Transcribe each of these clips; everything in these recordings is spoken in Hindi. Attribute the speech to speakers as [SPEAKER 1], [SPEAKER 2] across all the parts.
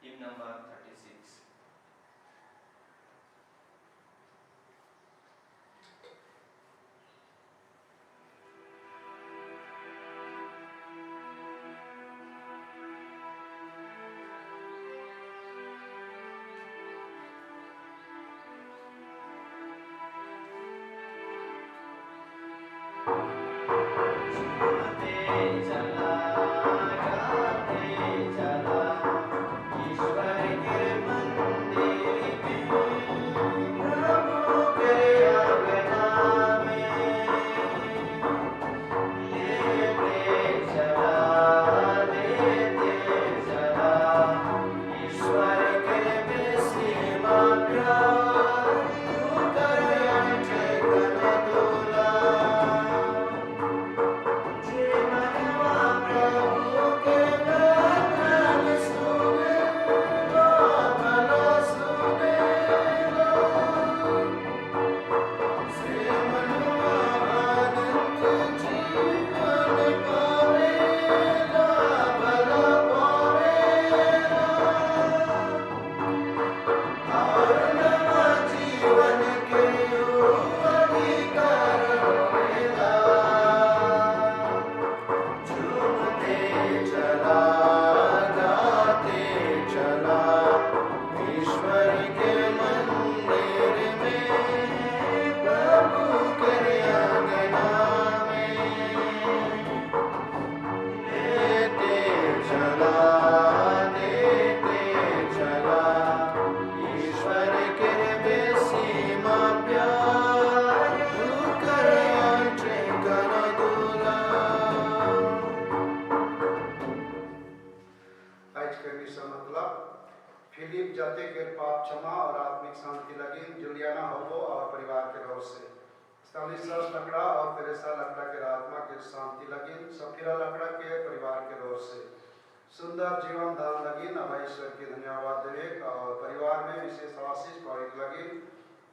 [SPEAKER 1] Hymn number 36.
[SPEAKER 2] फिलिप जाते के पाप क्षमा और आत्मिक शांति लगी जुलियाना होबो और परिवार के रोज से स्टानिस्लास लकड़ा और तेरेसा लकड़ा के आत्मा के शांति लगी सफीरा लकड़ा के परिवार के रोज से सुंदर जीवन दान लगी अब ईश्वर की धन्यवाद देवे और परिवार में विशेष आशीष पवित लगी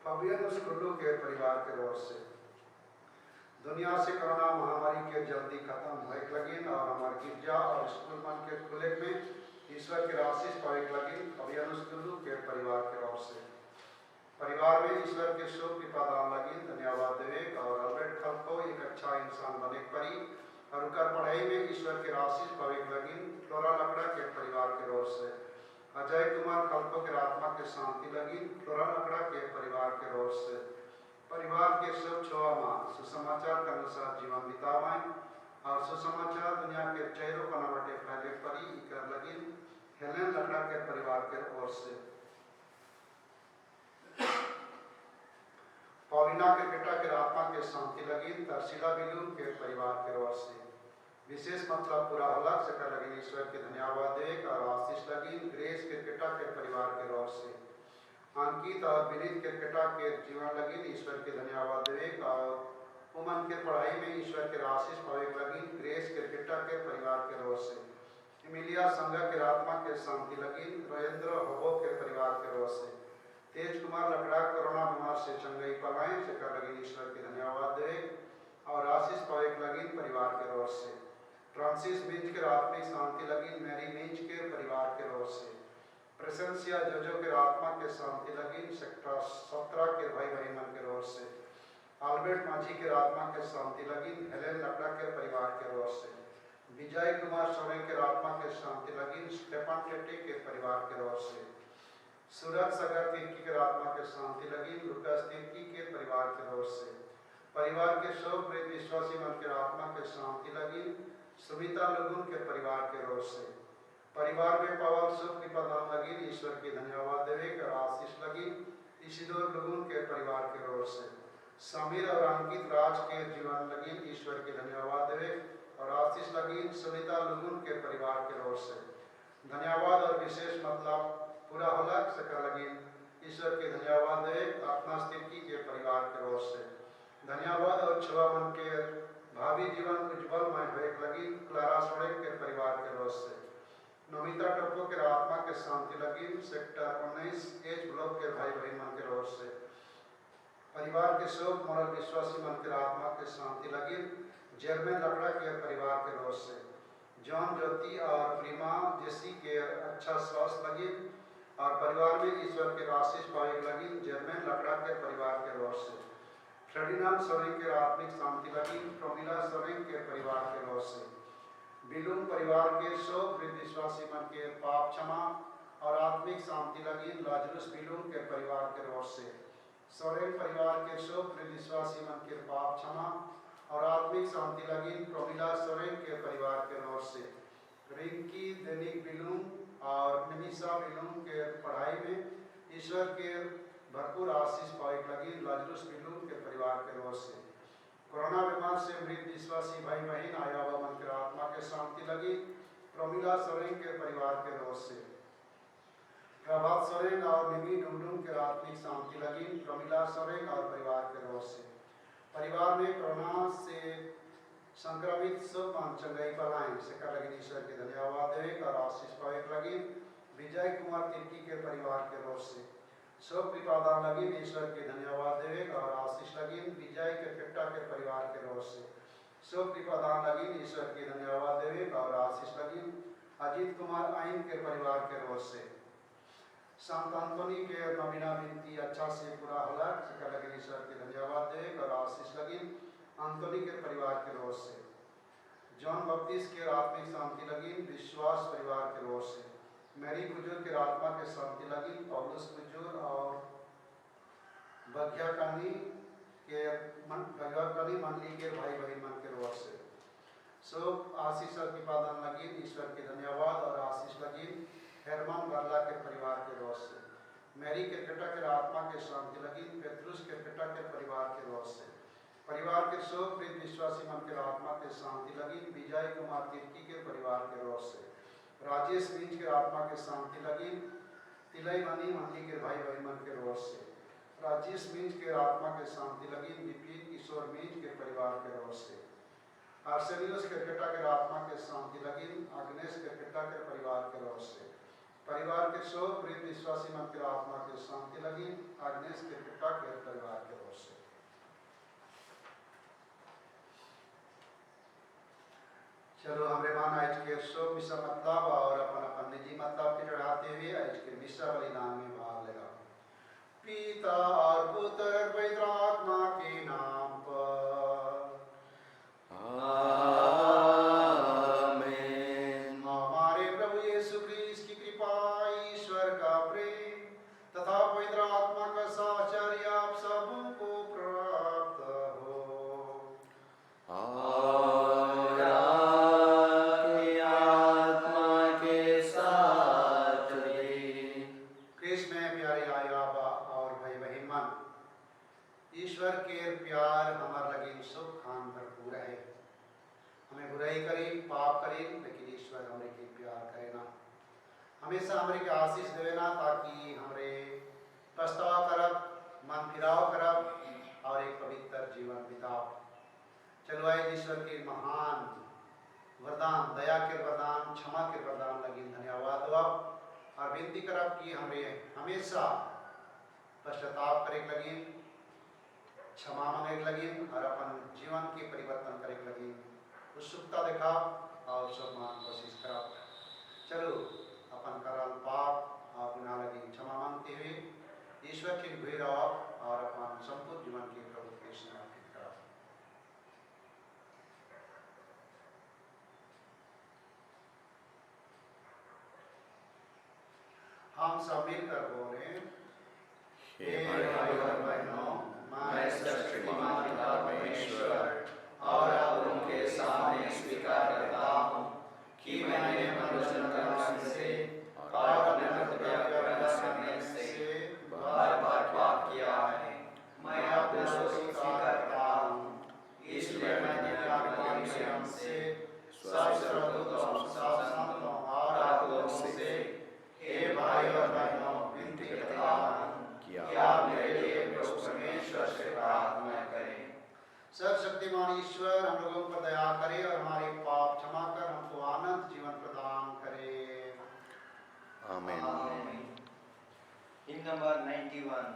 [SPEAKER 2] फबियनुस कुल्लू के परिवार के रोज से दुनिया से कोरोना महामारी के जल्दी खत्म होने लगी और हमारे गिरजा और स्कूल मन के खुले में ईश्वर के आशीष पवित लगी फबियनुस कुल्लू के परिवार के रोज से परिवार में ईश्वर के शुभ कृपा दान लगी धन्यवाद देवे और अल्बर्ट खल को एक अच्छा इंसान बने परी और उनका पढ़ाई में ईश्वर के आशीष पवित लगी फ्लोरा लकड़ा के परिवार के रोज से अजय कुमार खलको के आत्मा के शांति लगी फ्लोरा लकड़ा के परिवार के रोज से परिवार के शुभ छुआ मां सुसमाचार के अनुसार जीवन बितावाएं और सुसमाचार दुनिया के चेहरों का नवटे फैले परी कर लगी हेलेन लकड़ा के परिवार के ओर से पौलिना के बेटा के आत्मा के शांति लगी तरसीला बिलू के परिवार के ओर से विशेष मतलब पूरा होला से कर लगी ईश्वर के धन्यवाद देख और आशीष लगी ग्रेस के बेटा के परिवार के ओर से अंकित और विनीत के बेटा के जीवन लगी ईश्वर के धन्यवाद देख और उमन के पढ़ाई में ईश्वर के आशीष पवित्र लगी ग्रेस के बेटा के परिवार के ओर से इमिलिया संघ के आत्मा के शांति लगी रोहिंद्र होबो के परिवार के ओर से तेज कुमार लकड़ा कोरोना बीमार से चंगई पलाएं से कर लगी ईश्वर के धन्यवाद दे और आशीष पवित्र लगी परिवार के ओर से फ्रांसिस मिंज के आत्मिक शांति लगी मैरी मिंज के परिवार के ओर से प्रेसेंसिया जोजो के आत्मा के शांति लगी सेक्टर 17 के भाई बहन के ओर से अल्बर्ट माझी के आत्मा के शांति लगी हेलेन लकड़ा के परिवार के ओर से विजय कुमार सोरेन के आत्मा के शांति लगी स्टेफन टेटी के परिवार के ओर से सूरज सागर तिर्की के आत्मा के शांति लगी लुकास तिर्की के परिवार के ओर से परिवार के शोक मृत विश्वासी मन के आत्मा के शांति लगी सुमिता लुगुन के परिवार के ओर से परिवार में पवन सुख की प्रदान लगी ईश्वर की धन्यवाद देवे और आशीष लगी इशिदोर लुगुन के परिवार के ओर से समीर और अंकित राज के जीवन लगी ईश्वर की धन्यवाद देवे और आशीष लगी सुनीता लुगुन के परिवार के ओर से धन्यवाद और विशेष मतलब पूरा होला से कर लगी ईश्वर के धन्यवाद देवे आत्मा स्थिति के परिवार के ओर से धन्यवाद और छुआ मन के भावी जीवन उज्जवलमय होए लगी क्लारा सोरेन के परिवार के ओर से नमिता टप्पो के आत्मा के शांति लगी सेक्टर 19 एच ब्लॉक के भाई बहन मन के ओर से परिवार के शोक मरल विश्वासी मन के आत्मा के शांति लगी जर्मन लकड़ा के परिवार के ओर से जॉन ज्योति और प्रीमा जेसी के अच्छा स्वास्थ्य लगी और परिवार में ईश्वर के आशीष पावे लगी। जर्मन लकड़ा के परिवार के रोज से फ्रेडिनाल्ड सोरेन के आत्मिक शांति लगी। प्रोमिला सोरेन के परिवार के रोज से बिलुम परिवार के शोक विश्वासी मन के पाप क्षमा और आत्मिक शांति लगी। लाजरुस बिलुम के परिवार के रोज से सोरेन परिवार के शोक विश्वासी मन के पाप क्षमा और आत्मिक शांति लगी। प्रोमिला सोरेन के परिवार के रोज से रिंकी दैनिक बिलुम और निमिषा बिलुम के पढ़ाई में ईश्वर के भरपूर आशीष पावे लगी। लाजरुस बिलुम के परिवार के रोज से कोरोना बीमार से मृत विश्वासी भाई बहन आया हुआ मन के आत्मा के शांति लगी। प्रोमिला सोरेन के परिवार के रोज से प्रभात सोरेन और निमी डुमडुम के आत्मिक शांति लगी। प्रोमिला सोरेन और परिवार के रोज से परिवार में कोरोना से संक्रमित सब चंगाई पलायन से कर लगी। ईश्वर के धन्यवाद देवे और आशीष पावे लगी। विजय कुमार तिर्की के परिवार के रोज से सब कृपादान लगी। ईश्वर के धन्यवाद देवे और आशीष लगी। विजय के फिट्टा के परिवार के रोज से सब कृपादान लगी। ईश्वर के धन्यवाद देवे और आशीष लगी। अजीत कुमार आइन के परिवार के रोज से संत अंतोनी के नवीना विनती अच्छा से पूरा होला से लगे। ईश्वर के धन्यवाद देवे और आशीष लगी। अंतोनी के परिवार के रोज से जॉन बपतिस्ट के आत्मिक शांति लगी। विश्वास परिवार के रोज से मैरी बुजुर्ग के आत्मा के शांति लगी। पौलुस बुजुर्ग और बघ्याकानी मंडली के भाई बहन मन के रोज से सब आशीष और कृपादान लगी। ईश्वर के धन्यवाद और आशीष लगी। हेरमान बरला के परिवार के रोज से मैरी के पिता के आत्मा के शांति लगी। पेट्रुस के पिता के परिवार के रोज से परिवार के शोक प्रीत विश्वासी मन के आत्मा के शांति लगी। विजय कुमार तिर्की के परिवार के रोज से राजेश मींज के आत्मा के शांति लगी। तिलई मनी मंडी के भाई बहन मन के रोज से राजेश मींज के आत्मा के शांति लगी। विपिन किशोर मींज के परिवार के रोज से आर्सेनियस के पिता के आत्मा के शांति लगी। अग्नेश के पिता के परिवार के रोज से परिवार के शोक प्रीत विश्वासी मन के आत्मा के शांति लगी। अग्नेश के पिता के परिवार के रोज से चलो हमरे मान आज के शोक मिसा मतलब और अपन निजी मतलब के चढ़ाते हुए आज के मिसा बलिदान में भाग लेगा। पिता और पुत्र और पवित्र आत्मा के नाम पर आमीन। हमारे प्रभु यीशु क्रिस्त की कृपा, ईश्वर का प्रेम तथा पवित्र आत्मा का साहचर्य आप सबको प्राप्त हो। ईश्वर के प्यार हमार लगी सुख खान भरपूर है। हमें बुराई करी पाप करी लेकिन ईश्वर हमरे के प्यार करे ना, हमेशा हमरे के आशीष देवे ना ताकि हमरे पछतावा करब, मन फिराव करब और एक पवित्र जीवन बिताओ। चलो आए ईश्वर के महान वरदान, दया के वरदान, क्षमा के वरदान लगी धन्यवाद दो और विनती करब कि हमें हमेशा पश्चाताप करे लगी, क्षमा मांगे लगी और अपन जीवन के परिवर्तन करे लगी, उत्सुकता दिखा और सम्मान कोशिश करा। चलो अपन करल पाप और गुनाह लगी क्षमा मांगते हुए ईश्वर की भीड़ और अपन संपूर्ण जीवन के प्रभु के समर्पित करा। हम सब मिलकर बोले, हे भाई और बहनों, मैं सर्वशक्तिमान पिता परमेश्वर और आप उनके सामने स्वीकार करता हूँ कि मैंने मन वचन कर्म से और अपने कर्तव्य करने से बार-बार पाप किया है। मैं अपने दोषों को स्वीकार करता हूँ, इसलिए मैंने अपने नियम से सब सर्वदूतों, सब संतों और आप लोगों से हे भाई और बहनों विनती करता हूँ कि आप मेरे लिए परमेश्वर से प्रार्थना करें। सर्वशक्तिमान ईश्वर हम लोगों पर दया करे और हमारे पाप क्षमा कर हमको आनंद जीवन प्रदान करे। आमीन।
[SPEAKER 1] In number 91.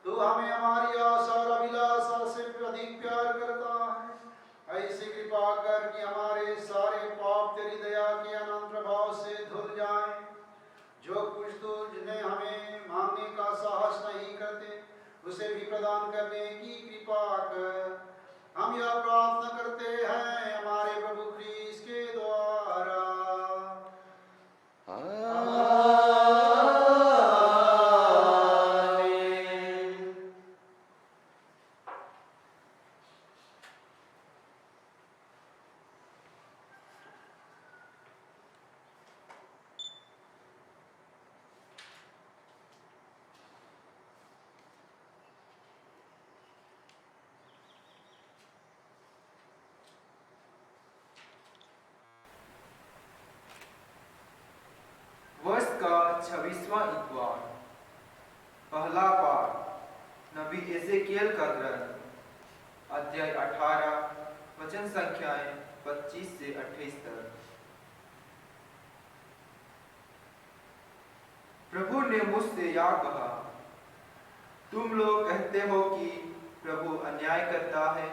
[SPEAKER 2] तू हमें हमारी आशा और अभिलाषा से अधिक प्यार करता है। ऐसी कृपा कर कि हमारे सारे पाप तेरी दया के अनंत प्रभाव से धुल जाएं। जो कुछ तू जिन्हें हमें मांगने का साहस नहीं करते उसे भी प्रदान करने की कृपा कर। हम यह प्रार्थना करते हैं हमारे प्रभु क्रीस्त के द्वारा।
[SPEAKER 3] वर्ष का 26वां इतवार। पहला पाठ नबी एजेकियल का ग्रंथ अध्याय 18 वचन संख्याएं 25 से 28 तक। प्रभु ने मुझसे या कहा, तुम लोग कहते हो कि प्रभु अन्याय करता है।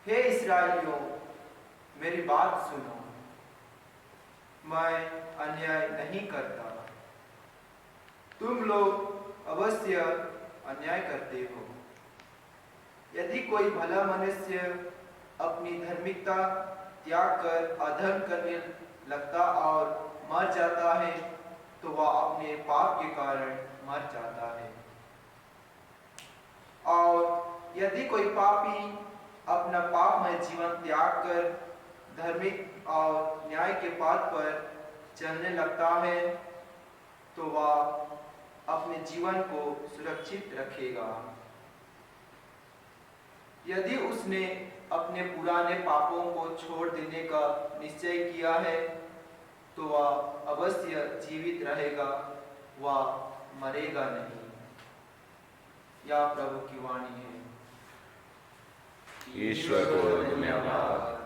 [SPEAKER 3] हे इस्राएलियों, मेरी बात सुनो, मैं अन्याय नहीं करता। तुम लोग अवश्य अन्याय करते हो। यदि कोई भला मनुष्य अपनी धार्मिकता त्याग कर अधर्म करने लगता और मर जाता है तो वह अपने पाप के कारण मर जाता है। और यदि कोई पापी अपना पापमय जीवन त्याग कर धार्मिक और न्याय के पथ पर चलने लगता है तो वह अपने जीवन को सुरक्षित रखेगा। यदि उसने अपने पुराने पापों को छोड़ देने का निश्चय किया है तो वह अवश्य जीवित रहेगा, वह मरेगा नहीं। यह प्रभु की वाणी है।
[SPEAKER 4] ईश्वर को धन्यवाद।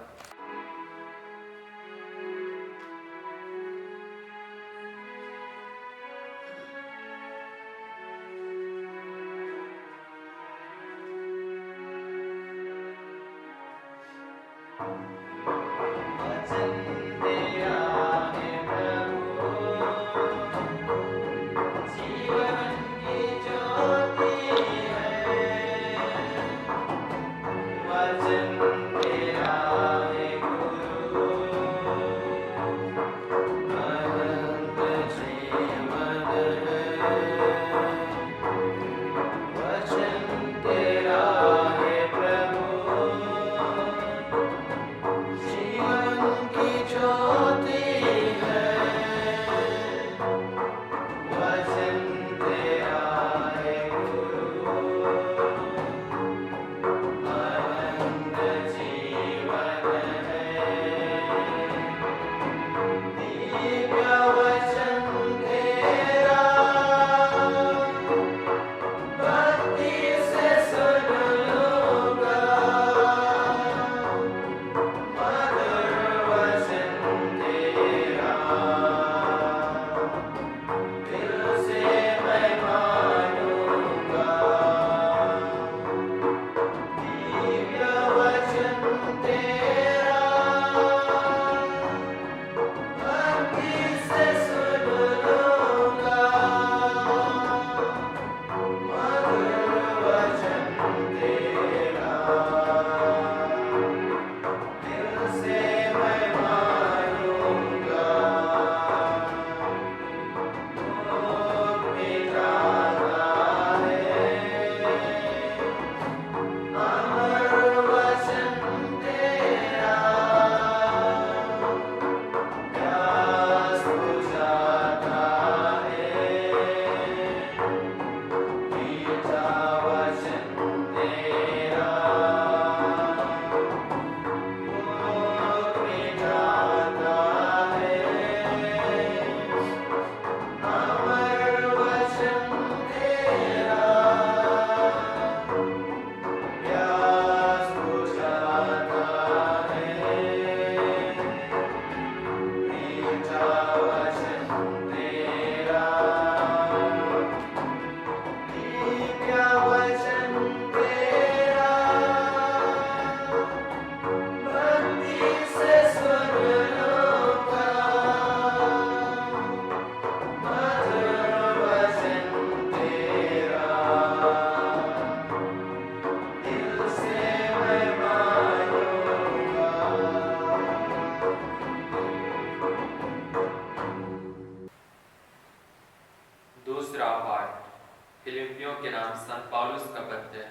[SPEAKER 5] फिलिपियों के नाम संत पौलुस का पत्र,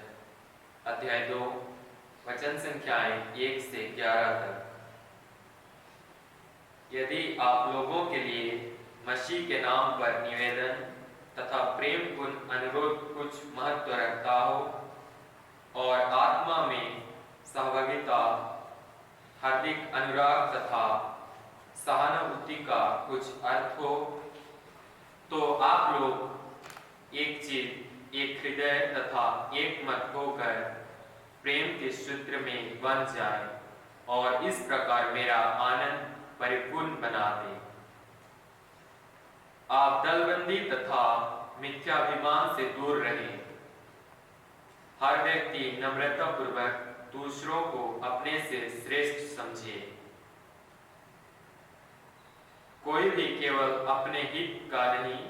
[SPEAKER 5] अध्याय 2, वचन संख्याएं 1 से 11 तक। यदि आप लोगों के लिए मसीह के नाम पर निवेदन तथा प्रेमपूर्ण अनुरोध कुछ महत्व रखता हो और आत्मा में सहभागिता, हार्दिक अनुराग तथा सहानुभूति का कुछ अर्थ हो, तो आप लोग एक चित्त, एक हृदय तथा एक मत होकर प्रेम के सूत्र में बंध जाए और इस प्रकार मेरा आनंद परिपूर्ण बना दे। आप दलबंदी तथा मिथ्याभिमान से दूर रहें। हर व्यक्ति नम्रता पूर्वक दूसरों को अपने से श्रेष्ठ समझे। कोई भी केवल अपने हित का नहीं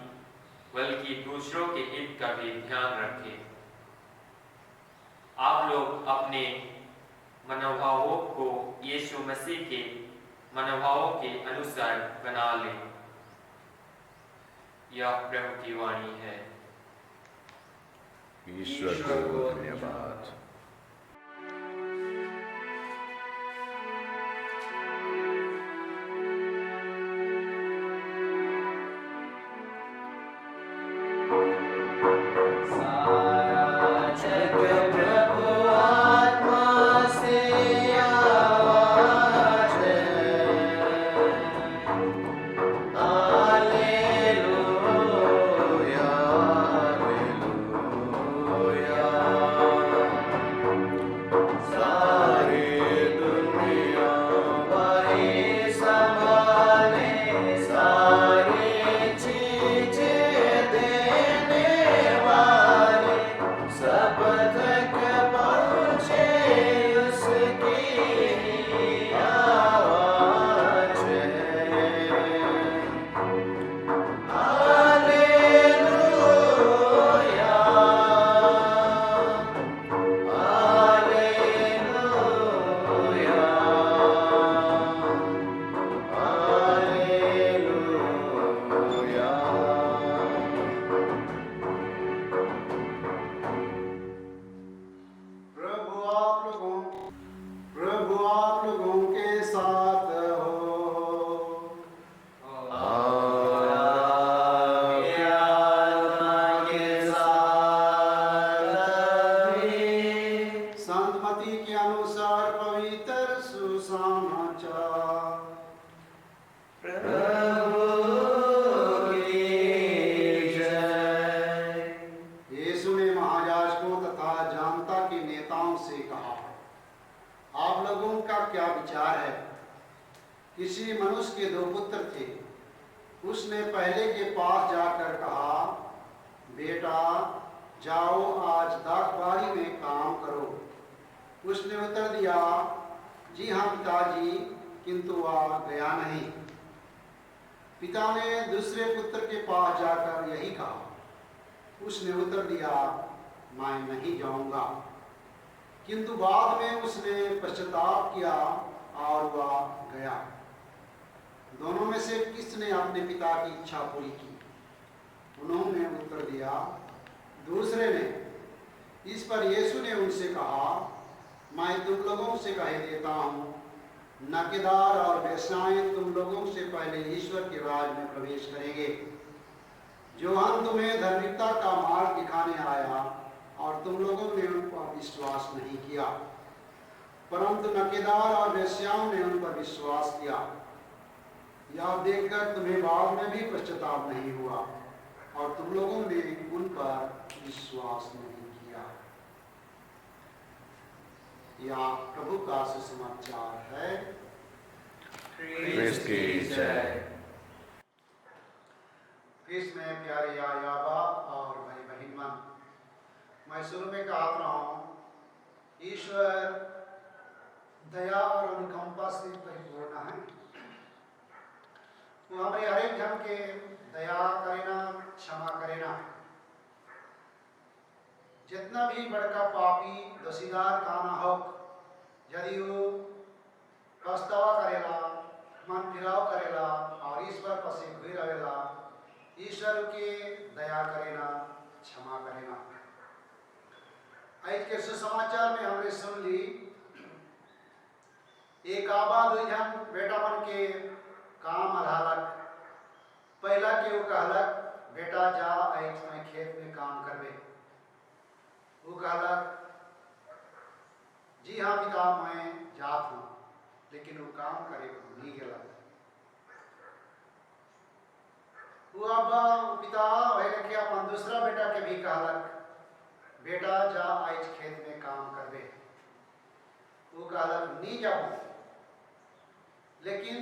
[SPEAKER 5] बल्कि दूसरों के हित का भी ध्यान रखे। आप लोग अपने मनोभावों को यीशु मसीह के मनोभावों के अनुसार बना लें। यह प्रभु की वाणी है।
[SPEAKER 4] ईश्वर को धन्यवाद।
[SPEAKER 2] किसी मनुष्य के 2 पुत्र थे। उसने पहले के पास जाकर कहा, बेटा जाओ आज दाखबारी में काम करो। उसने उत्तर दिया, जी हाँ पिताजी, किंतु वह गया नहीं। पिता ने दूसरे पुत्र के पास जाकर यही कहा। उसने उत्तर दिया, मैं नहीं जाऊंगा। किंतु बाद में उसने पश्चाताप किया और वह गया। दोनों में से किसने अपने पिता की इच्छा पूरी की? उन्होंने उत्तर दिया, दूसरे ने। इस पर यीशु ने उनसे कहा, मैं तुम लोगों से कह देता हूँ, नकेदार और वेश्याएं तुम लोगों से पहले ईश्वर के राज में प्रवेश करेंगे। यूहन्ना तुम्हें धार्मिकता का मार्ग दिखाने आया और तुम लोगों ने उन पर विश्वास नहीं किया, परंतु नकेदार और वेश्याओं ने उन पर विश्वास किया। यह देखकर तुम्हें बाद में भी पश्चाताप नहीं हुआ और तुम लोगों ने उन पर विश्वास नहीं किया। यह प्रभु का सुसमाचार है।
[SPEAKER 4] क्रिस्त की जय।
[SPEAKER 2] क्रिस्त में प्यारे याबा और भाई बहन मन, मैं शुरू में कहा रहा हूँ, ईश्वर दया और अनुकंपा से परिपूर्ण है। वो हमारे हर एक जन के दया करेना, क्षमा करेना। जितना भी बड़का पापी दोषीदार काना हो, यदि वो पछतावा करेला, मन फिराव करेला और ईश्वर पर से घुर रहेला, ईश्वर के दया करेना, क्षमा करेला। हमरे सुन ली एक आबा दुई जन बेटा मन के काम अलहालक पहला के वो कहलक बेटा जा आज मैं खेत में काम करबे। वो कहलक जी हाँ पिता मैं जात हूँ, लेकिन वो काम करे नहीं गया। वो अब पिता वही के अपन दूसरा बेटा के भी कहलक बेटा जा आज खेत में काम करबे। वो कहलक नहीं जाऊँ, लेकिन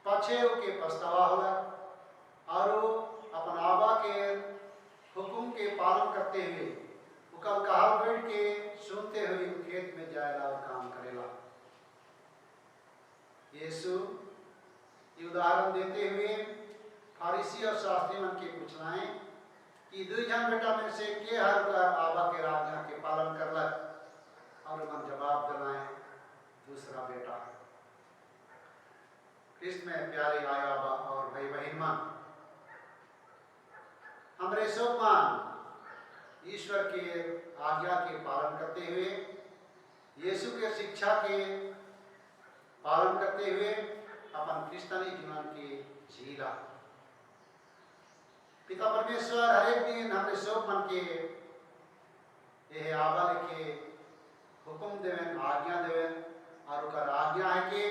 [SPEAKER 2] पाछे के पछतावा होला और वो अपन आबा के हुकुम के पालन करते हुए कल कहा बैठ के सुनते हुए खेत में जाएगा और काम करेगा। यीशु ये उदाहरण देते हुए फारिसी और शास्त्री मन के पूछनाएं कि दुई जन बेटा में से के हर आबा के आज्ञा के पालन करलक, और मन जवाब दिलाएं दूसरा बेटा। कृष्ण में प्यारे आया आबा और भाई बहन मन, हमरे सब मान ईश्वर के आज्ञा के पालन करते हुए यीशु के शिक्षा के पालन करते हुए अपन क्रिस्तानी जीवन के जीला। पिता परमेश्वर हर एक दिन हमरे सब मन के यह आबा लेके हुक्म देवें, आज्ञा देवें, और उकर आज्ञा है कि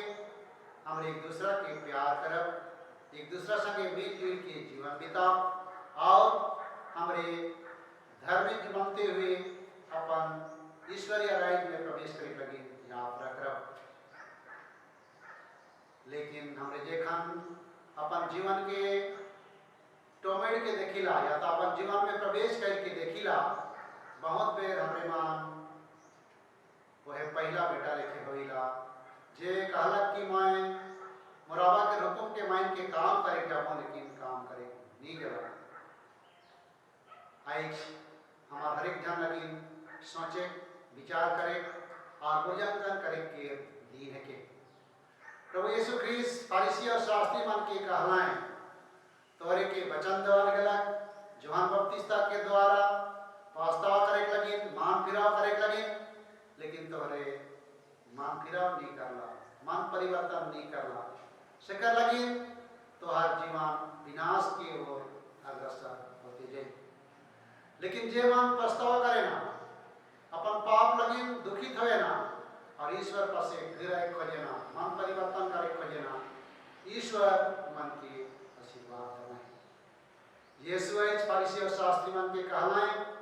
[SPEAKER 2] हम एक दूसरा के प्यार करब, एक दूसरा संगे मिलजुल के जीवन बिता और हमरे धर्म बनते हुए अपन ईश्वरीय राज्य में प्रवेश करे लगी यात्रा करब। लेकिन हमरे जेखन अपन जीवन के टोमेड के देखिला या तो अपन जीवन में प्रवेश करके देखिला, बहुत बेर हमरे मान वह पहला बेटा लेके होइला जे कहलक कि मैं मुराबा के हुक्म के माइन के काम करे जाऊँ, लेकिन काम करे नहीं गया। आज हमारा हर एक जन लगी सोचे विचार करे और मूल्यांकन करे के दीन है के प्रभु यीशु ख्रीस्त फारिसी और शास्त्री मन के कहलाएं तोरे के वचन देवन गलक जोहन बपतिस्ता के द्वारा पछतावा करे लगी, मान फिराव करे लगी, लेकिन तोरे मान फिराव नहीं करला, मन परिवर्तन नहीं करला, शकर लगी तो हर जीवन विनाश की ओर अग्रसर होते जाए। लेकिन जे मन पछतावा करे ना, अपन पाप लगी दुखित होए ना और ईश्वर पर से गिराए खोजे ना, मन परिवर्तन करे खोजे ना, ईश्वर मन की आशीर्वाद देना। यीशु आज फारिसी और शास्त्री मन के कहलाएं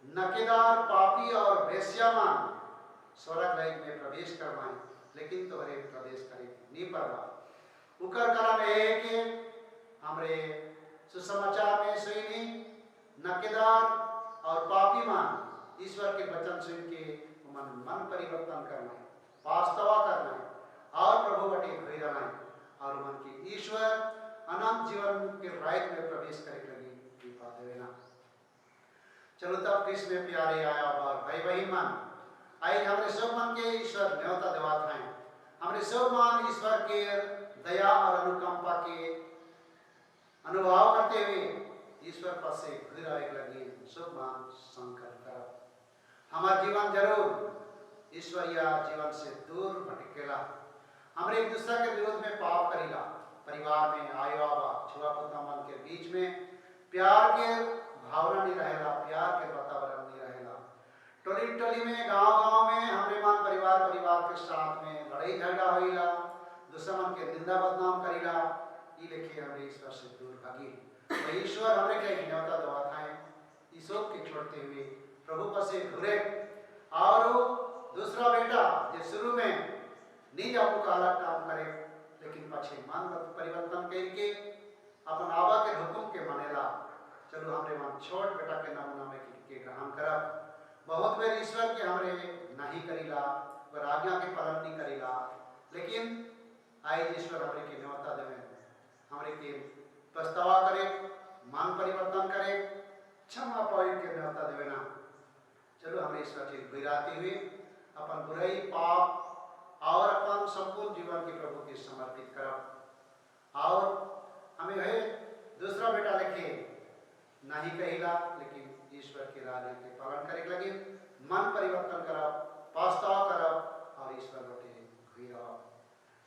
[SPEAKER 2] नकेदार, पापी और वेश्यामान स्वर्ग राज्य में प्रवेश करवाएं, लेकिन तोहरे प्रवेश करे नहीं पड़वा। उकर कारण है कि हमरे सुसमाचार में सुनी नकेदार और पापी मान ईश्वर के वचन सुन के मन परिवर्तन करना, पछतावा करना और प्रभु बटे भय रहना और मन के ईश्वर अनंत जीवन के राज्य में प्रवेश करे लगी कृपा देना। चलो तब कृष्ण में प्यारे आया और भाई बहन मन, आई हमरे सब मन के ईश्वर न्योता देवात हैं, हमरे सब मान ईश्वर के दया और अनुकंपा के अनुभव करते हुए ईश्वर पर से घिर आए लगी सब मान संकल्प कर हमारा जीवन जरूर ईश्वरीय जीवन से दूर भटकेला। हमरे एक दूसरे के विरोध में पाप करीला, परिवार में आयो आबा छुआ पुता मन के बीच में प्यार के भावना नहीं रहेला, प्यार के वातावरण नहीं रहेला। टोली टोली में गांव में हमरे मान परिवार के साथ में लड़ाई झगड़ा होइला, दुश्मन के निंदा बदनाम करीला, ई लेके हमरे ईश्वर से दूर भागी। तो ईश्वर हमरे के न्योता दवा खाए ई सब के छोड़ते हुए प्रभु पर से घुरे और दूसरा बेटा जो शुरू में नहीं जाओ का अलग काम करे, लेकिन पछे मन परिवर्तन करके अपन आबा के हुक्म के मानेला। चलो हमरे मन छोट बेटा के नमूना में के ग्रहण करब। बहुत बेर ईश्वर के हमरे नहीं करीला, पर आज्ञा के पालन नहीं करीला, लेकिन आज ईश्वर हमरे के न्योता देवे, हमरे के पछतावा करे, मन परिवर्तन करे, क्षमा पाई के न्योता देवे ना। चलो हमरे ईश्वर के बिराती हुए अपन बुराई पाप और अपन संपूर्ण जीवन के प्रभु के समर्पित करब और हमें है दूसरा बेटा लिखे नहीं कहिला, लेकिन ईश्वर के राज्य के पालन करे लगे, मन परिवर्तन करब, पछतावा करब और ईश्वर के घिरब।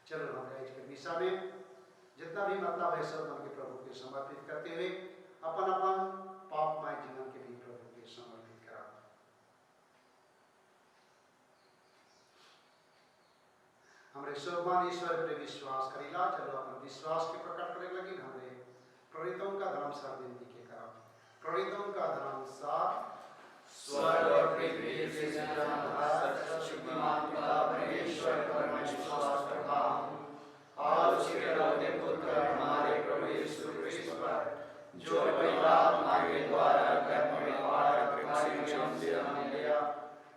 [SPEAKER 2] चलो हम आज के विषय में जितना भी मतलब है सब मन के प्रभु के समर्पित करते हुए अपन अपन पापमय जीवन के भी प्रभु के समर्पित करब। हमरे सोमान ईश्वर पर विश्वास करेला। चलो अपन विश्वास के प्रकट करे लगी हमरे प्रेरितों का धर्म सार विनती के करब। प्रेरितों का धर्म सार
[SPEAKER 4] स्वर्ग और पृथ्वी के सृजनहार शक्तिमान पिता परमेश्वर पर मैं विश्वास करता हूँ और उसके अकेले पुत्र हमारे प्रभु यीशु क्रिस्त पर जो पवित्र आत्मा के द्वारा गर्भ में और जन्म लिया,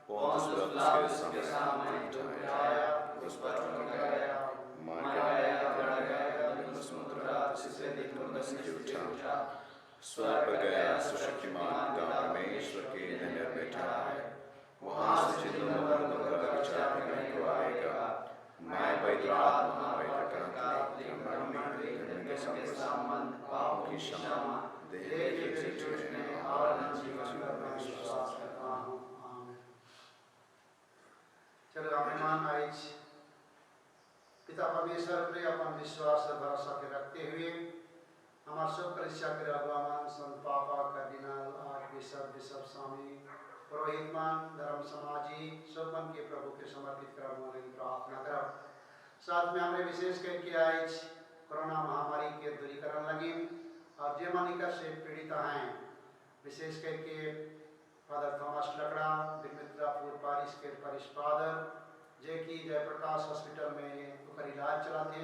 [SPEAKER 4] पोंतियुस पिलातुस के सामने उठाया, उस पर चढ़ा गया, मारा गया, गड़ा गया, समुद्र रात से दिन से उठा, स्वर्ग पर गया, सुशक्तिमान पिता परमेश्वर के धन्य बैठा है, वहाँ से जिंदा मरदों का विचार करने को आएगा। मैं पवित्र आत्मा पवित्र करने के संबंध पापों की क्षमा देह के छूटने और जीवन में विश्वास करता हूँ।
[SPEAKER 2] आमीन। चलो अभिमान आज पिता परमेश्वर पर अपन विश्वास और भरोसा के रखते हुए हमारे सब कलिसिया के अगुवान संत पापा कर्दिनाल आर्कबिशप बिशप स्वामी पुरोहितमान धर्म समाजी सब मन के प्रभु के समर्पित करब वाले प्रार्थना करब। साथ में हमने विशेष करके आज कोरोना महामारी के दूरीकरण लगी और जे मानिका से पीड़ित हैं, विशेष करके फादर थॉमस लकड़ा बिमित्रापुर पारिश के परिश फादर जे की जयप्रकाश हॉस्पिटल में उनका इलाज चलाते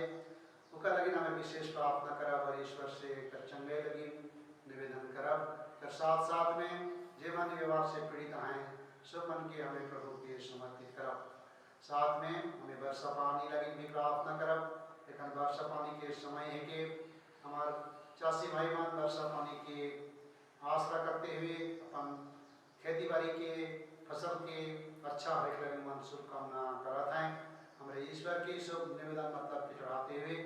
[SPEAKER 2] उनका लगी हमें विशेष प्रार्थना करब और ईश्वर से कर चंगे लगी निवेदन करब। फिर साथ साथ में जे मन व्यवहार से पीड़ित हैं सब मन के हमें प्रभु के समर्पित करब। साथ में हमें वर्षा पानी लगी भी प्रार्थना करब। लेकिन वर्षा पानी के समय है कि हमारे चासी भाई मान वर्षा पानी की आसरा करते हुए अपन खेती बाड़ी के फसल के अच्छा होने मन शुभकामना करत हैं। हमारे ईश्वर की सब निवेदन मतलब के चढ़ाते हुए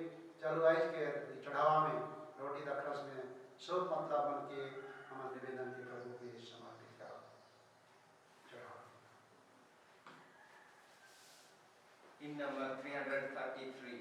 [SPEAKER 2] चलो आज के चढ़ावा में रोटी दखरस में सब मतलब बन के हमारे निवेदन के प्रभु के समर्पित करो।
[SPEAKER 1] In number 333.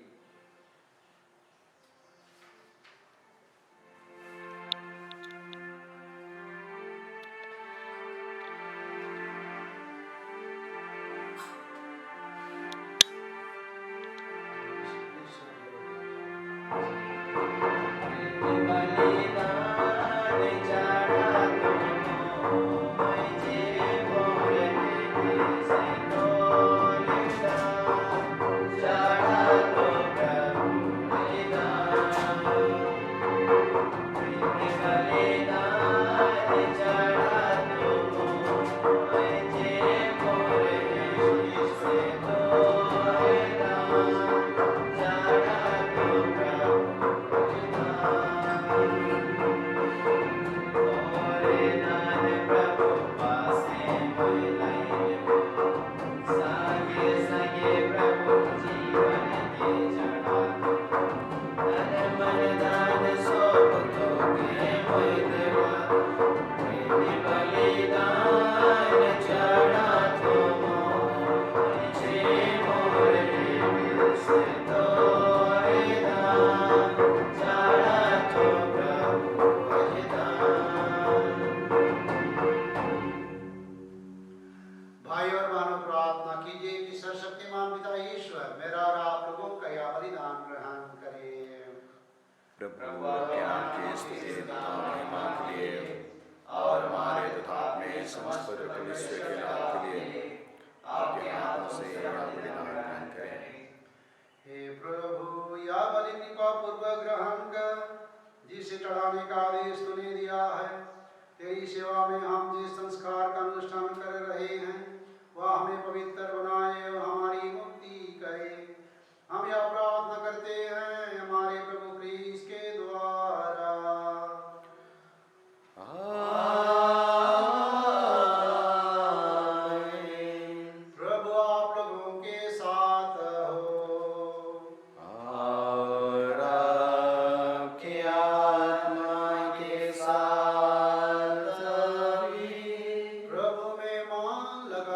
[SPEAKER 2] प्रभु में मान लगा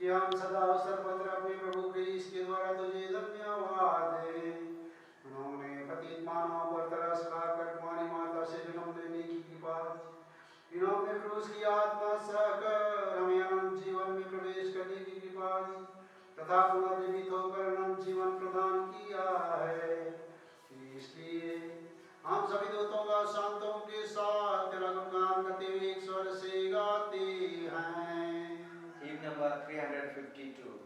[SPEAKER 2] कि हम सदा अवसर पर अपने प्रभु क्रीस्त के द्वारा तुझे धन्यवाद दें। उन्होंने पतित मानव पर तरस खाकर तुम्हारी माता से जन्म लेने की कृपा, इन्होंने क्रूस की आत्मा सहकर हमें अनंत जीवन में प्रवेश करने की कृपा दी तथा पुनर्जीवित होकर अनंत जीवन प्रदान किया है। इसलिए हम सभी दूतों का संतों के साथ तेरा गुणगान करते हुए एक स्वर से गाते हैं।
[SPEAKER 1] Hymn number 352.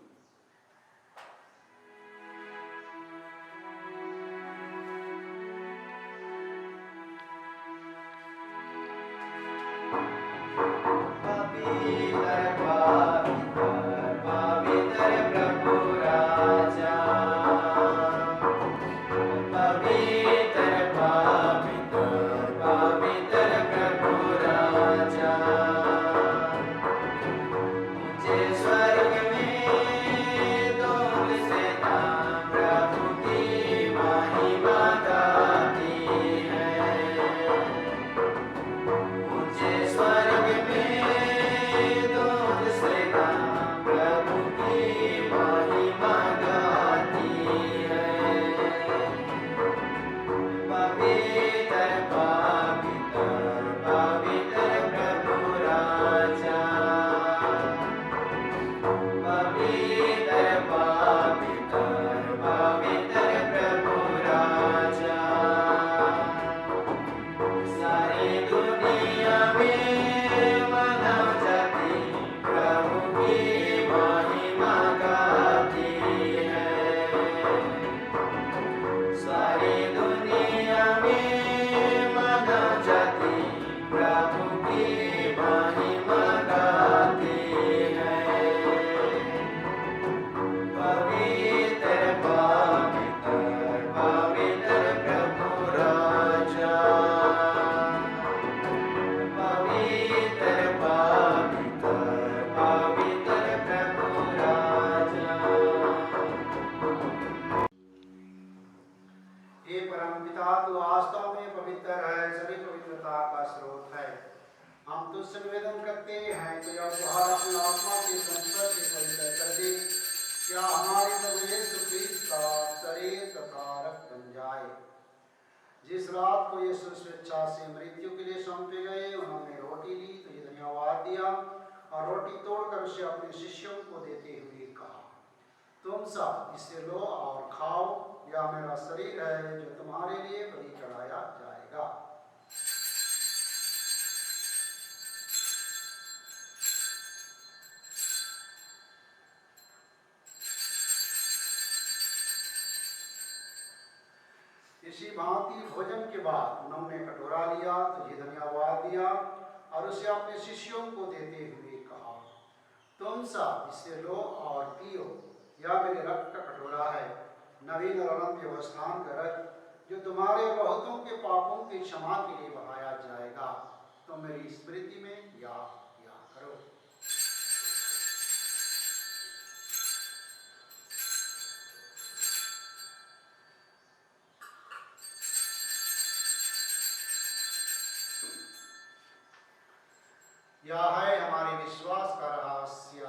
[SPEAKER 2] हे परमपिता, तू वास्तव में पवित्र है, सभी पवित्रता का स्रोत है। हम तुझसे निवेदन करते हैं कि अब तुहार अपनी आत्मा के संस्पर्श से पवित्र कर दे, क्या हमारे प्रभु यीशु ख्रीस्त का शरीर तथा रक्त बन जाए। जिस रात को यीशु स्वेच्छा से मृत्यु के लिए सौंपे गए, उन्होंने रोटी ली, तुझे धन्यवाद दिया और रोटी तोड़कर उसे अपने शिष्यों को देते हुए कहा, तुम सब इसे लो और खाओ, यह मेरा शरीर है जो तुम्हारे लिए बलि चढ़ाया जाएगा। इसी भांति भोजन के बाद उन्होंने कटोरा लिया, तुझे धन्यवाद दिया और उसे अपने शिष्यों को देते हुए कहा, तुम सब इसे लो और पियो, यह मेरे रक्त का कटोरा है, नवीन और अनंत व्यवस्थान का रक्त जो तुम्हारे बहुतों के पापों की क्षमा के लिए बहाया जाएगा। तुम मेरी स्मृति में याद किया करो। यह है हमारे विश्वास का रहस्य।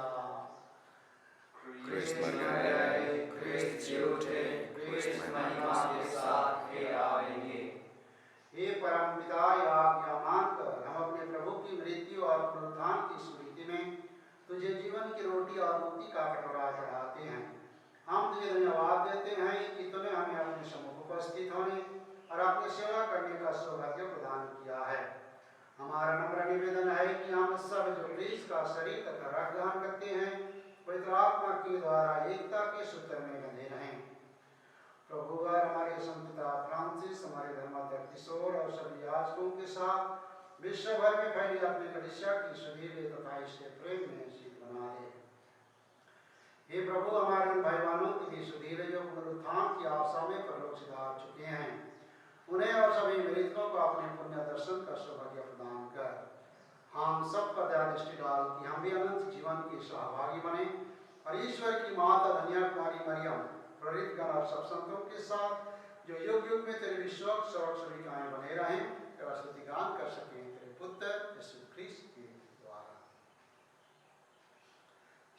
[SPEAKER 4] क्रिस्त मर गए, क्रिस्त जी उठे, क्रिस्त महिमा के साथ फिर आएंगे।
[SPEAKER 2] हे परम पिता, आज्ञा मानकर हम अपने प्रभु की मृत्यु और पुनरुत्थान की स्मृति में तुझे जीवन की रोटी और मुक्ति का कटोरा चढ़ाते हैं। हम तुझे धन्यवाद देते हैं कि तूने हमें अपने सम्मुख उपस्थित होने और अपनी सेवा करने का सौभाग्य प्रदान किया है। हमारा नम्र निवेदन है कि हम सब जो क्रिस्त का शरीर तथा रक्त ग्रहण करते हैं, पवित्र आत्मा के द्वारा एकता के सूत्र में बंधे रहें। प्रभु हमारे संतता फ्रांसिस, हमारे धर्माध्यक्ष किशोर और सभी याजकों के साथ विश्व भर में फैली अपनी कलीसिया की सुधीले तथा इसके प्रेम में शीत बना दे। हे प्रभु, हमारे उन भाई बहनों की भी सुधीले जो पुनरुत्थान की आशा में परलोक सिधार चुके हैं, उन्हें और सभी मृतकों को अपने पुण्य दर्शन का सौभाग्य प्रदान कर हम सब पर दया दृष्टि डाल कि हम भी अनंत जीवन के सहभागी बने और ईश्वर की माता धन्य कुमारी मरियम, प्रेरित गण और सब संतों के साथ जो युग युग में तेरे विश्वास सर्व सविकाएं बने रहें, तेरा स्तुतिगान कर सकें तेरे पुत्र यीशु ख्रीस्त के द्वारा।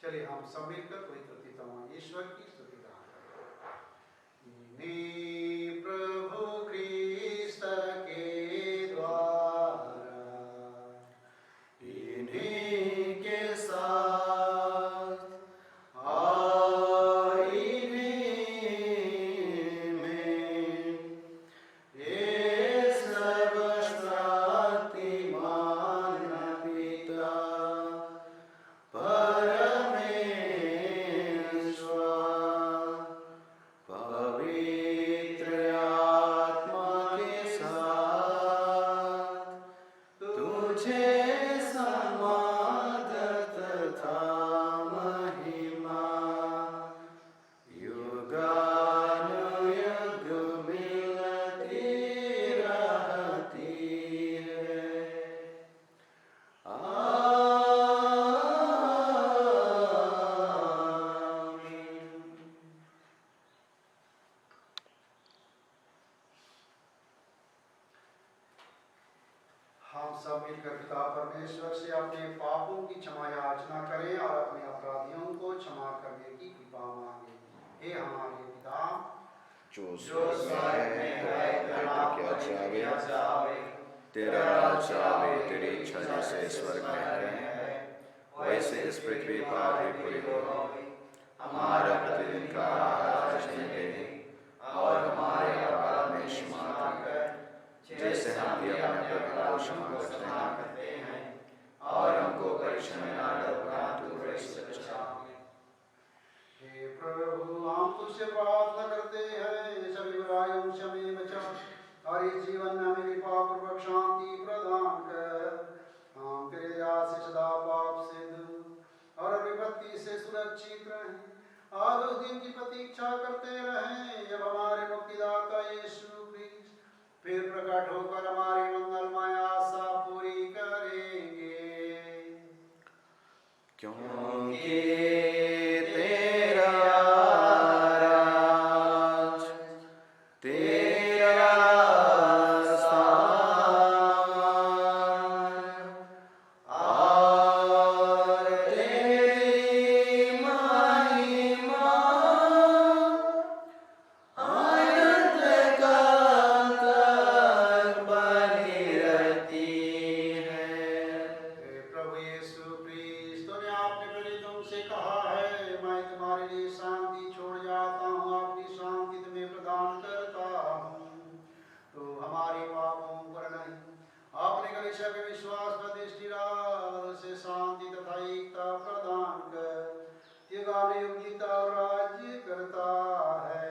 [SPEAKER 2] चलिए हम सब मिलकर पवित्र पिता ईश्वर की स्तुति गान करें। इन्हीं प्रभु ख्रीस्त के द्वारा इन्हीं के साथ और इन्हीं में ये सर्वशक्तिमान पिता हम सब मिलकर पिता परमेश्वर से अपने पापों की क्षमा याचना करें और अपने अपराधियों को क्षमा करने की कृपा मांगे। हे हमारे पिता
[SPEAKER 4] जो स्वर्ग में है, तेरा क्या चाहे, तेरा राज आवे, तेरी इच्छा जैसे स्वर्ग में है वैसे इस पृथ्वी पर भी पूरी हो। हमारा प्रतिदिन का आहार आज हमें दे और हमारे अपराध में क्षमा कर जैसे हम भी अपने अपराध को क्षमा करते हैं और हमको परीक्षा में न डाल परंतु बुरे से बचा।
[SPEAKER 2] हे प्रभु हम तुझसे प्रार्थना करते हैं सभी बुराइयों से हमें बचा और इस जीवन में हमें कृपा पूर्वक शांति प्रदान कर हम तेरे दया से सदा पाप से दूर और विपत्ति से सुरक्षित रहें और उस दिन की प्रतीक्षा करते रहें जब हमारे मुक्तिदाता यीशु क्रिस्ट फिर प्रकट होकर हमारी मंगलमय आशा पूरी करेंगे।
[SPEAKER 4] क्योंकि तेरा राज, तेरा स्थान और तेरी महिमा अनंत काल तक बनी रहती है।
[SPEAKER 2] हे प्रभु यीशु क्रिस्ट तूने आपने प्रेरितों से कहा है मैं तुम्हारे लिए शांति छोड़ जाता हूँ अपनी शांति तुम्हें प्रदान करता हूँ। तो हमारे पापों पर नहीं अपने कलीसिया के विश्वास पर दृष्टि रख उसे शांति तथा एकता प्रदान कर ये गाने युक्तिता और राज्य करता है।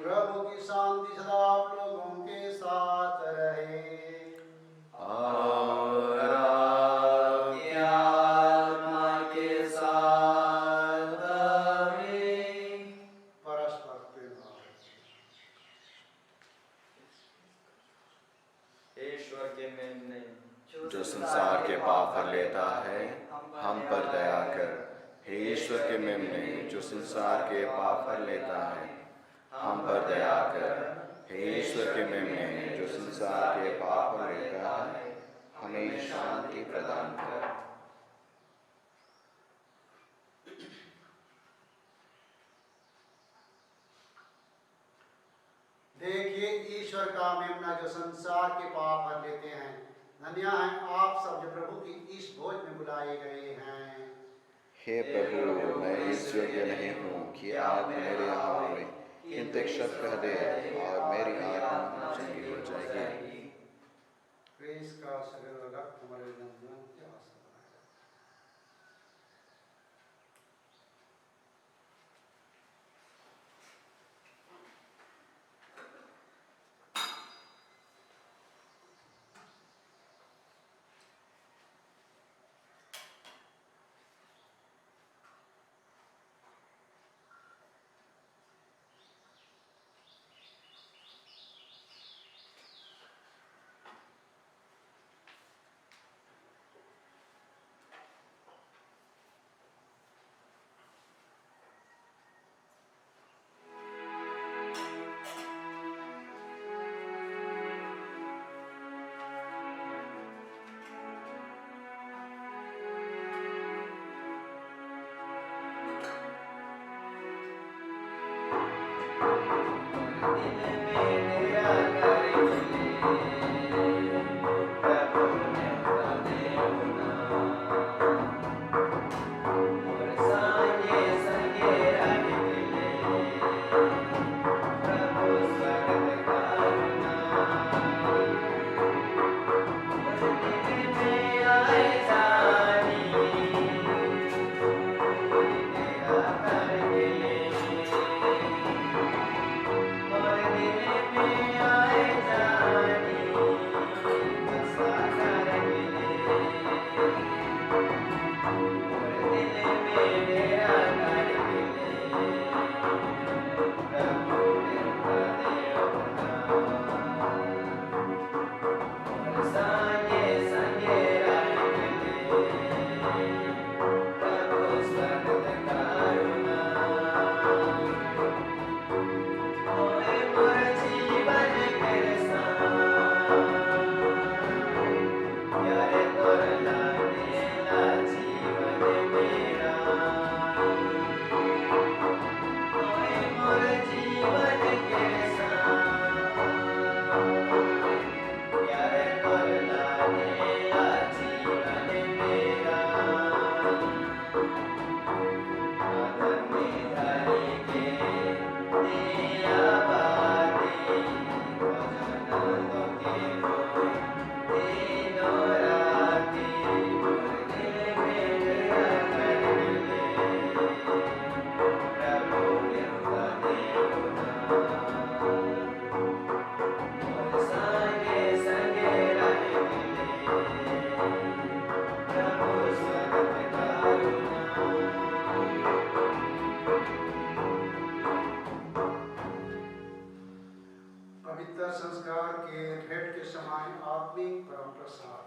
[SPEAKER 2] प्रभु की शांति सदा आप लोगों के साथ रहे।
[SPEAKER 4] और आपकी आत्मा के साथ भी।
[SPEAKER 2] परस्पर प्रेम भाव।
[SPEAKER 1] ईश्वर के मेमने
[SPEAKER 4] जो संसार के पाप हर लेता है हम पर दया कर। हे ईश्वर के मेमने जो संसार के पाप हर लेता है हम पर दया कर। हे ईश्वर के मेमने जो संसार के पाप हर लेता है हमें शांति प्रदान कर।
[SPEAKER 2] देखिए ईश्वर का मेमना जो संसार के पाप हर लेते हैं। धन्य हैं आप सब जो प्रभु की इस भोज में बुलाए गए हैं।
[SPEAKER 4] हे प्रभु मैं इस योग्य नहीं हूँ कि आप मेरे यहाँ आवे, किंतु एक शब्द कह दे और मेरी आत्मा चंगी हो जाएगी।
[SPEAKER 2] क्रिस का शरीर रक्त हमारे जीवन की आशा बनाए। आत्मिक परम प्रसाद।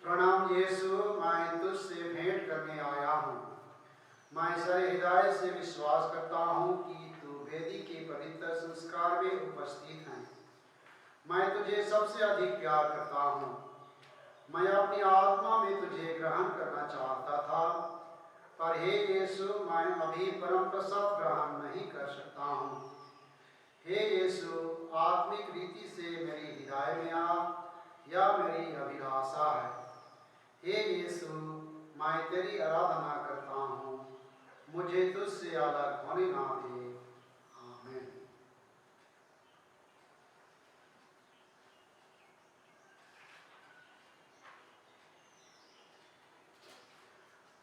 [SPEAKER 2] प्रणाम यीशु, मैं तुझसे भेंट करने आया हूँ। मैं सारे हृदय से विश्वास करता हूँ कि तू वेदी के पवित्र संस्कार में उपस्थित है। मैं तुझे सबसे अधिक प्यार करता हूँ। मैं अपनी आत्मा में तुझे ग्रहण करना चाहता था, पर हे यीशु, मैं अभी परम प्रसाद ग्रहण नहीं कर सकता हूँ। हे यीशु, आत्मिक रीति से मेरी हृदय में आ, या मेरी अभिलाषा है। हे यीशु, मैं तेरी आराधना करता हूँ, मुझे तुझसे अलग होने ना दे। आमीन।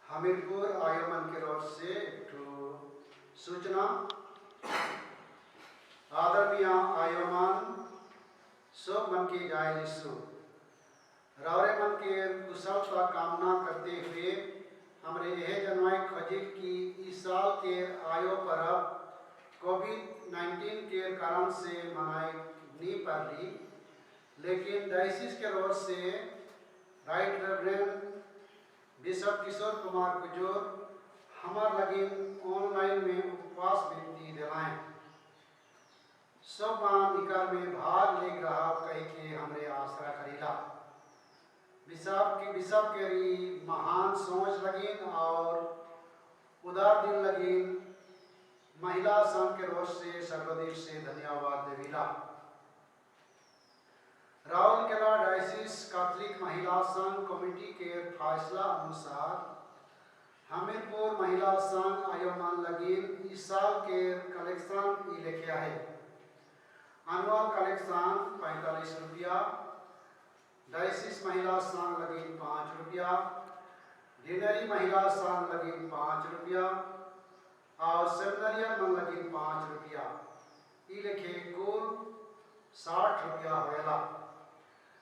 [SPEAKER 2] हमीरपुर आयोमन के ओर से सूचना। आदरणीय आयोमन सब मन के जाय यीशु रावरे मन के कुशलता कामना करते हुए हमरे यह जनवाई खजिल की इस साल के आयो परब कोविड-19 के कारण से मनाई नहीं पा रही, लेकिन डायसिस के ओर से right reverend bishop Kishore Kumar गुजोर हमार लगे ऑनलाइन में उपवास विनती दिलाएं। सब निकाल में भाग ले रहा कह के हमरे आसरा करीला। बिशप के महान सोच लगिन और उदार दिल लगिन महिला संघ के रोज से सर्वदेश से धन्यवाद देविला। राउरकेला डायसिस कैथोलिक महिला संघ कमेटी के फैसला अनुसार हमीरपुर महिला संघ आयोमन लगिन इस साल के कलेक्शन ये लिखा है। एनुअल कलेक्शन 45 रुपया, डायसिस महिला संघ लगिन 5 रुपया, डिनरी महिला संघ लगिन 5 रुपया और सेमिनरियन मन लगिन 5 रुपया। ये लिखे कुल 60 रुपया होएला।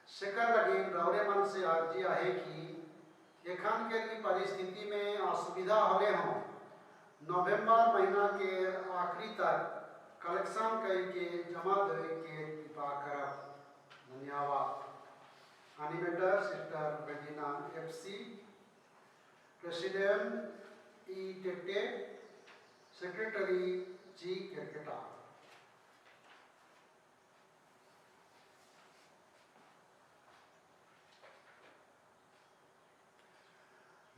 [SPEAKER 2] शिकर लगिन रौरे मन से अर्जी है कि एखन के परिस्थिति में असुविधा होले हों नवंबर महीना के आखिरी तक कलेक्शन करके जमा दे के कृपा करब। धन्यवाद। एनिमेटर सिस्टर बेजिना एफसी, प्रेसिडेंट ई टेटे, सेक्रेटरी जी केरकेटा।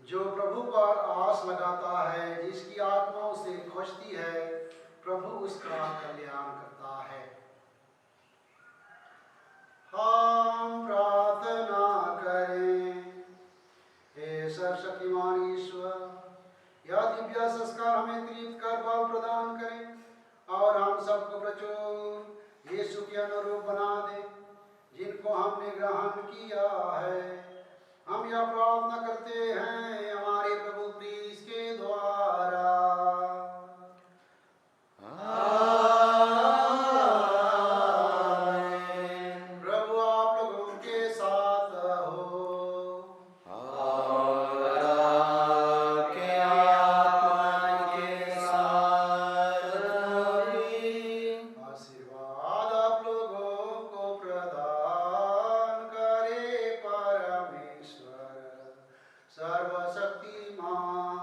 [SPEAKER 2] जो प्रभु पर आस लगाता है, जिसकी आत्मा उसे खोजती है, प्रभु उसका कल्याण करता है। हम प्रार्थना करें। हे सर्वशक्तिमान ईश्वर, यह दिव्य संस्कार हमें तृप्त कर बल प्रदान करें और हम सबको प्रचुर यीशु के अनुरूप बना दे, जिनको हमने ग्रहण किया है। हम यह प्रार्थना करते हैं हमारे प्रभु क्रिस्त के द्वारा। प्रभु आप लोगों के साथ हो
[SPEAKER 4] और आपके आत्मा के साथ भी।
[SPEAKER 2] आशीर्वाद आप लोगों को प्रदान करे परमेश्वर सर्वशक्तिमान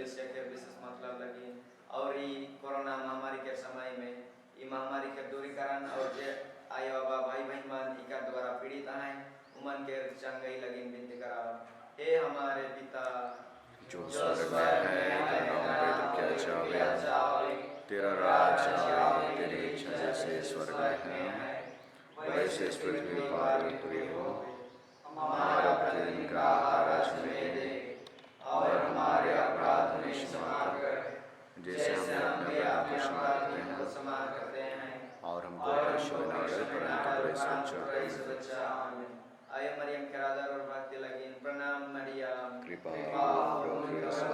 [SPEAKER 1] कलिसिया के विशेष मतलब लगी और ये कोरोना महामारी के समय में ये महामारी के दूरीकरण और जे आय बाबा भाई बहन मन इका द्वारा पीड़ित हैं उमन के चंगई लगी विनती कराओ। हे हमारे पिता
[SPEAKER 4] जो स्वर्ग में है, तेरा नाम पवित्र किया जावे, तेरा राज्य आए, तेरी इच्छा जैसे स्वर्ग में है वैसे इस पृथ्वी पर भी हो। हमारा प्रतिदिन का आहार आज हमें दे और हमारे अपराध हमें क्षमा कर जैसे हम अपने अपराध को क्षमा करते हैं और हमको परीक्षा में न डाल परंतु बुरे से बचा। आय मरियम के आदर और भक्ति लगी प्रणाम मरियम कृपा
[SPEAKER 1] प्रभु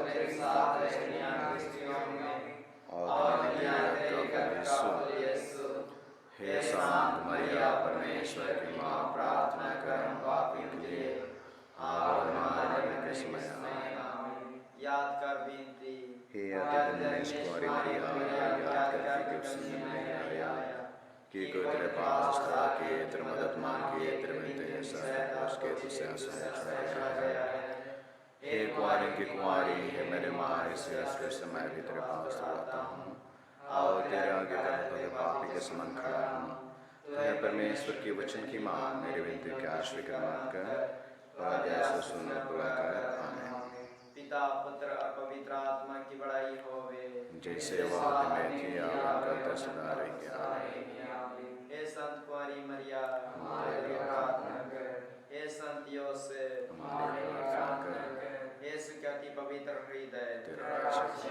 [SPEAKER 1] तेरे साथ है दुनिया की स्त्रियों में और तेरे गर्भ का फल यीशु।
[SPEAKER 4] हे शांत मरिया परमेश्वर की माँ, प्रार्थना कर हम पापियों के लिए और हमारे मरने के समय आमीन।
[SPEAKER 1] याद कर विनती
[SPEAKER 4] हे अत्यंत कुंवारी मरिया, याद कर कि कुछ नहीं आया कि कोई तेरे पास था कि तेरे मदद मांगी, तेरे मिलते सब उसके तुझसे आश्रय है। हे कुंवारी की कुंवारी, हे मेरे माँ, इसे आश्रय से मैं भी तेरे पास आता हूँ और तेरे आगे कर पापी के समान खड़ा हूँ। तो है परमेश्वर की वचन की माँ, मेरी विनती का स्वीकार मत कर और जैसे सुन बुला कर आमीन।
[SPEAKER 1] पिता पुत्र और पवित्र आत्मा की बड़ाई होवे
[SPEAKER 4] जैसे वह में थी और करते सदा रहेंगे आमीन।
[SPEAKER 1] हे संत कुंवारी मरिया
[SPEAKER 4] हमारे लिए प्रार्थना कर।
[SPEAKER 1] हे संत योसेफ
[SPEAKER 4] हमारे लिए प्रार्थना कर।
[SPEAKER 1] हे सुख्याति पवित्र हृदय
[SPEAKER 4] तेरा राज्य